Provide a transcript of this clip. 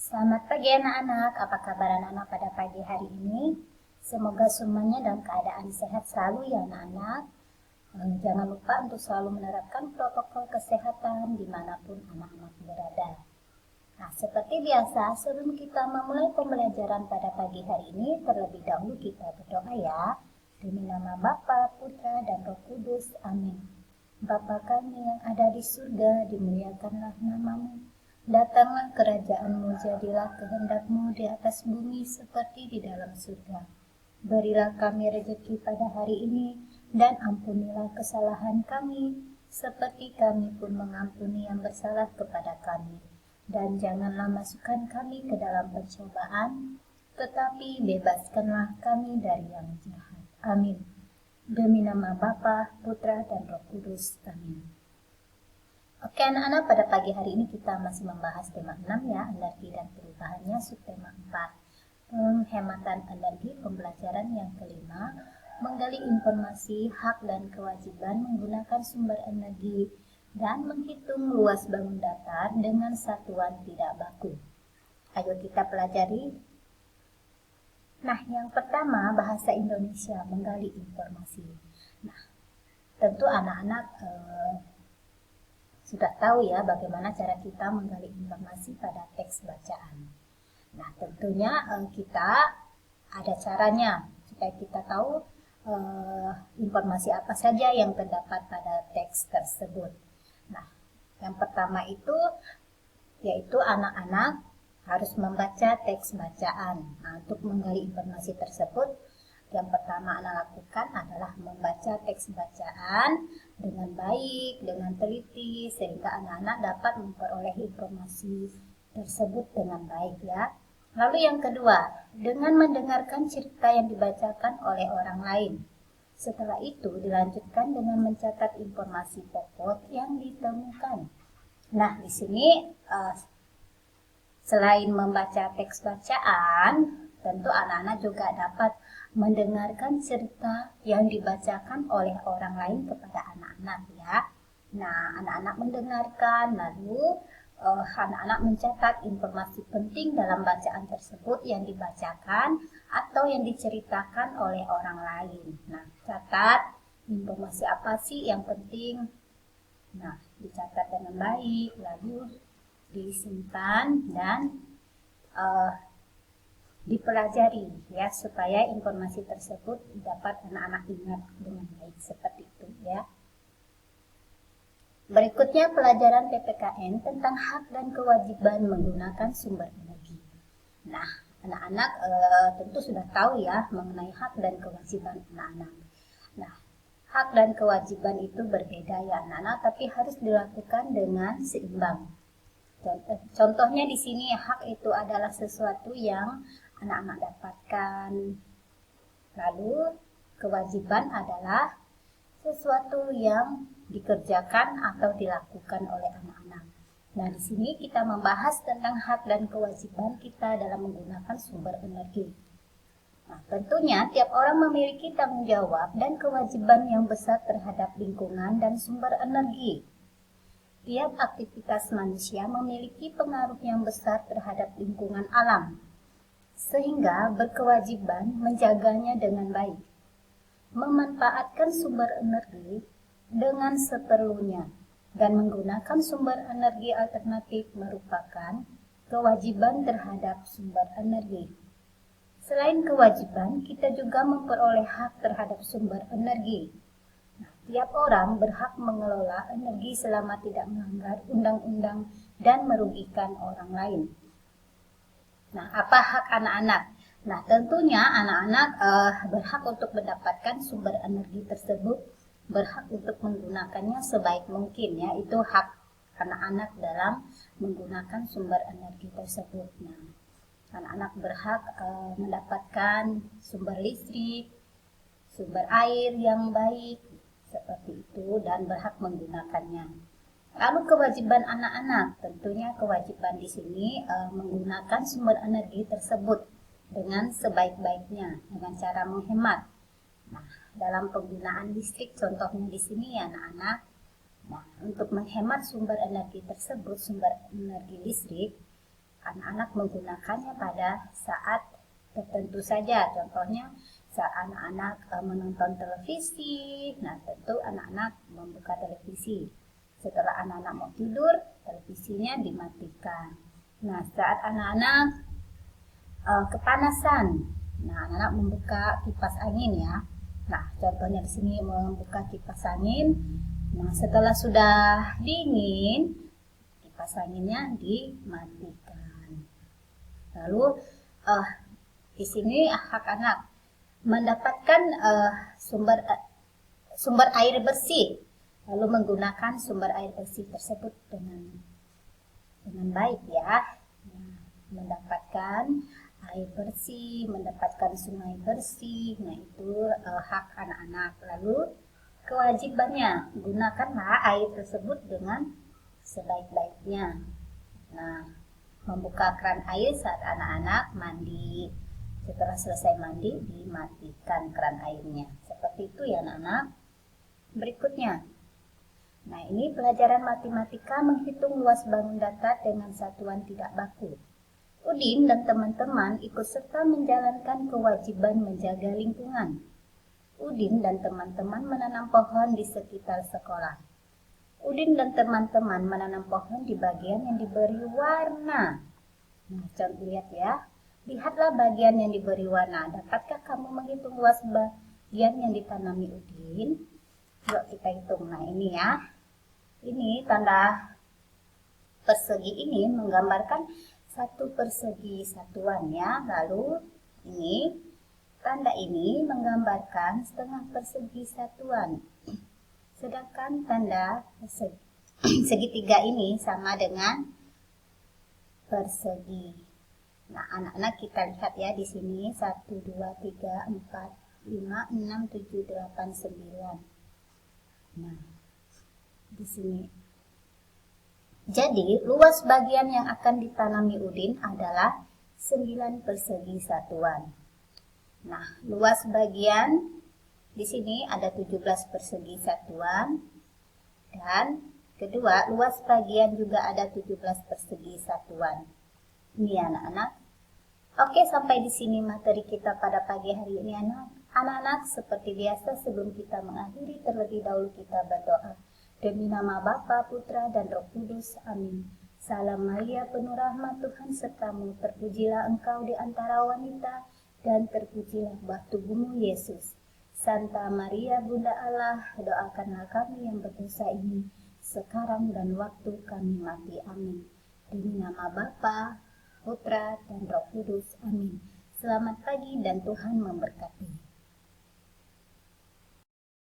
Selamat pagi anak-anak, apa kabar anak-anak pada pagi hari ini? Semoga semuanya dalam keadaan sehat selalu ya anak-anak. Jangan lupa untuk selalu menerapkan protokol kesehatan dimanapun anak-anak berada. Nah, seperti biasa, sebelum kita memulai pembelajaran pada pagi hari ini, terlebih dahulu kita berdoa ya. Demi nama Bapa, Putra, dan Roh Kudus. Amin. Bapa kami yang ada di surga, dimuliakanlah namamu. Datanglah kerajaanmu, jadilah kehendakmu di atas bumi seperti di dalam surga. Berilah kami rezeki pada hari ini, dan ampunilah kesalahan kami, seperti kami pun mengampuni yang bersalah kepada kami. Dan janganlah masukkan kami ke dalam pencobaan, tetapi bebaskanlah kami dari yang jahat. Amin. Demi nama Bapa, Putra, dan Roh Kudus. Amin. Oke anak-anak, pada pagi hari ini kita masih membahas tema 6 ya, energi dan perubahannya, subtema 4. Penghematan energi, pembelajaran yang kelima, menggali informasi, hak dan kewajiban menggunakan sumber energi, dan menghitung luas bangun datar dengan satuan tidak baku. Ayo kita pelajari. Nah, yang pertama bahasa Indonesia, menggali informasi. Nah, tentu anak-anak sudah tahu ya bagaimana cara kita menggali informasi pada teks bacaan. Nah, tentunya kita ada caranya supaya kita tahu informasi apa saja yang terdapat pada teks tersebut. Nah, yang pertama itu yaitu anak-anak harus membaca teks bacaan. Nah, untuk menggali informasi tersebut, yang pertama anak lakukan adalah membaca teks bacaan dengan baik, dengan teliti, sehingga anak-anak dapat memperoleh informasi tersebut dengan baik ya. Lalu yang kedua, dengan mendengarkan cerita yang dibacakan oleh orang lain. Setelah itu dilanjutkan dengan mencatat informasi pokok yang ditemukan. Nah, di sini selain membaca teks bacaan, tentu anak-anak juga dapat mendengarkan cerita yang dibacakan oleh orang lain kepada anak-anak ya. Nah, anak-anak mendengarkan, lalu anak-anak mencatat informasi penting dalam bacaan tersebut yang dibacakan atau yang diceritakan oleh orang lain. Nah, catat informasi apa sih yang penting. Nah, dicatat dengan baik, lalu disimpan dan dipelajari ya, supaya informasi tersebut dapat anak-anak ingat dengan baik, seperti itu ya. Berikutnya pelajaran PPKN tentang hak dan kewajiban menggunakan sumber energi. Nah, anak-anak tentu sudah tahu ya mengenai hak dan kewajiban anak-anak. Nah, hak dan kewajiban itu berbeda ya anak-anak, tapi harus dilakukan dengan seimbang. Contohnya di sini hak itu adalah sesuatu yang anak-anak dapatkan. Lalu kewajiban adalah sesuatu yang dikerjakan atau dilakukan oleh anak-anak. Nah, di sini kita membahas tentang hak dan kewajiban kita dalam menggunakan sumber energi. Nah, tentunya tiap orang memiliki tanggung jawab dan kewajiban yang besar terhadap lingkungan dan sumber energi. Tiap aktivitas manusia memiliki pengaruh yang besar terhadap lingkungan alam, sehingga berkewajiban menjaganya dengan baik. Memanfaatkan sumber energi dengan seperlunya dan menggunakan sumber energi alternatif merupakan kewajiban terhadap sumber energi. Selain kewajiban, kita juga memperoleh hak terhadap sumber energi. Tiap orang berhak mengelola energi selama tidak melanggar undang-undang dan merugikan orang lain. Nah, apa hak anak-anak? Nah, tentunya anak-anak berhak untuk mendapatkan sumber energi tersebut, berhak untuk menggunakannya sebaik mungkin ya. Itu hak anak-anak dalam menggunakan sumber energi tersebut. Nah, anak-anak berhak mendapatkan sumber listrik, sumber air yang baik, seperti itu, dan berhak menggunakannya. Lalu kewajiban anak-anak, tentunya kewajiban di sini menggunakan sumber energi tersebut dengan sebaik-baiknya, dengan cara menghemat. Nah, dalam penggunaan listrik, contohnya di sini ya anak-anak. Nah, untuk menghemat sumber energi tersebut, sumber energi listrik, anak-anak menggunakannya pada saat tertentu saja. Contohnya saat anak-anak menonton televisi, nah tentu anak-anak membuka televisi. Setelah anak-anak mau tidur, televisinya dimatikan. Nah, saat anak-anak kepanasan, nah anak-anak membuka kipas angin ya. Nah, contohnya di sini membuka kipas angin. Nah, setelah sudah dingin, kipas anginnya dimatikan. Lalu di sini hak anak mendapatkan sumber air bersih, lalu menggunakan sumber air bersih tersebut dengan baik ya. Nah, mendapatkan air bersih, mendapatkan sungai bersih, nah itu hak anak-anak. Lalu kewajibannya, gunakanlah air tersebut dengan sebaik-baiknya. Nah, membuka keran air saat anak-anak mandi. Setelah selesai mandi, dimatikan keran airnya. Seperti itu ya anak-anak. Berikutnya. Nah, ini pelajaran matematika menghitung luas bangun datar dengan satuan tidak baku. Udin dan teman-teman ikut serta menjalankan kewajiban menjaga lingkungan. Udin dan teman-teman menanam pohon di sekitar sekolah. Udin dan teman-teman menanam pohon di bagian yang diberi warna. Nah, contoh lihat ya. Lihatlah bagian yang diberi warna. Dapatkah kamu menghitung luas bagian yang ditanami Udin? Yuk kita hitung. Nah, ini ya. Ini tanda persegi ini menggambarkan satu persegi satuan ya. Lalu ini tanda ini menggambarkan setengah persegi satuan. Sedangkan tanda segitiga ini sama dengan persegi. Nah, anak-anak kita lihat ya di sini 1 2 3 4 5 6 7 8 9. Nah, di sini. Jadi, luas bagian yang akan ditanami Udin adalah 9 persegi satuan. Nah, luas bagian di sini ada 17 persegi satuan. Dan kedua, luas bagian juga ada 17 persegi satuan. Ini anak-anak. Oke, sampai di sini materi kita pada pagi hari ini anak. Anak-anak, seperti biasa sebelum kita mengakhiri terlebih dahulu kita berdoa. Demi nama Bapa, Putra, dan Roh Kudus. Amin. Salam Maria, penuh rahmat Tuhan sertamu. Terpujilah engkau di antara wanita, dan terpujilah buah tubuhmu Yesus. Santa Maria, Bunda Allah, doakanlah kami yang berdosa ini, sekarang dan waktu kami mati. Amin. Demi nama Bapa, Putra, dan Roh Kudus. Amin. Selamat pagi dan Tuhan memberkati.